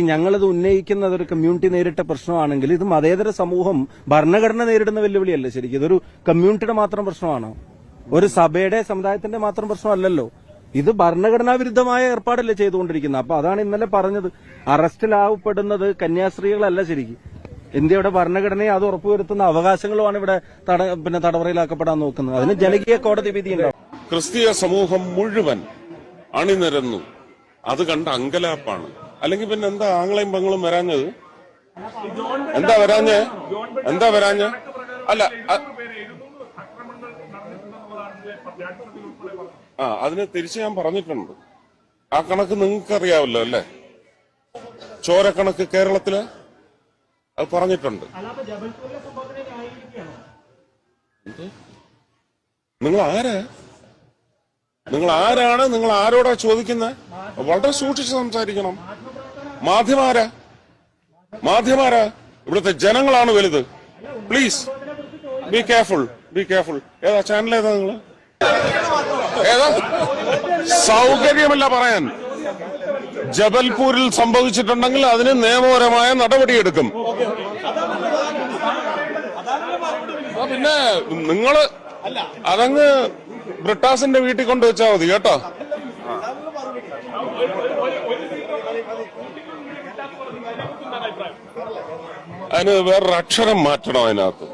ഞങ്ങളിത് ഉന്നയിക്കുന്നത് ഒരു കമ്മ്യൂണിറ്റി നേരിട്ട പ്രശ്നമാണെങ്കിൽ ഇത് മതേതര സമൂഹം ഭരണഘടന നേരിടുന്ന വെല്ലുവിളിയല്ല. ശരിക്കും ഇതൊരു കമ്മ്യൂണിറ്റിയുടെ മാത്രം പ്രശ്നമാണോ? ഒരു സഭയുടെ സമുദായത്തിന്റെ മാത്രം പ്രശ്നമല്ലല്ലോ. ഇത് ഭരണഘടനാ വിരുദ്ധമായ ഏർപ്പാടല്ലേ ചെയ്തുകൊണ്ടിരിക്കുന്നത്. അപ്പൊ അതാണ് ഇന്നലെ പറഞ്ഞത്. അറസ്റ്റിലാവപ്പെടുന്നത് കന്യാസ്ത്രീകളല്ല. ശരിക്കും ഇന്ത്യയുടെ ഭരണഘടനയെ അത് ഉറപ്പുവരുത്തുന്ന അവകാശങ്ങളുമാണ് ഇവിടെ തടവറയിലാക്കപ്പെടാൻ നോക്കുന്നത്. അതിന് ജനകീയ കോടതി വിധിയുണ്ടാവും. ക്രിസ്തീയ സമൂഹം മുഴുവൻ അണിനിരന്നു. അത് കണ്ട അങ്കലാപ്പാണ്. അല്ലെങ്കിൽ പിന്നെ എന്താ ആങ്ങളെയും പെങ്ങളും വരാഞ്ഞത്? എന്താ വരാഞ്ഞ്? അല്ല, അതിന് തിരിച്ച് ഞാൻ പറഞ്ഞിട്ടുണ്ട്. ആ കണക്ക് നിങ്ങൾക്കറിയാവല്ലോ അല്ലേ? ചോരക്കണക്ക് കേരളത്തില് അത് പറഞ്ഞിട്ടുണ്ട്. നിങ്ങൾ ആരാണ്? നിങ്ങൾ ആരോടാ ചോദിക്കുന്നത്? വളരെ സൂക്ഷിച്ച് സംസാരിക്കണം. മാധ്യമാരാ ഇവിടുത്തെ ജനങ്ങളാണ് വലുത്. Please be careful. ഏതാ ചാനൽ? ഏതാ നിങ്ങൾ? ഏതാ? സൗകര്യമല്ല പറയാൻ. ജബൽപൂരിൽ സംഭവിച്ചിട്ടുണ്ടെങ്കിൽ അതിന് നിയമപരമായ നടപടിയെടുക്കും. പിന്നെ നിങ്ങള് അതങ്ങ് ബ്രിട്ടാസിന്റെ വീട്ടിൽ കൊണ്ടുവച്ചാൽ മതി കേട്ടോ. അതിന് വേറൊരു അക്ഷരം മാറ്റണം അതിനകത്ത്.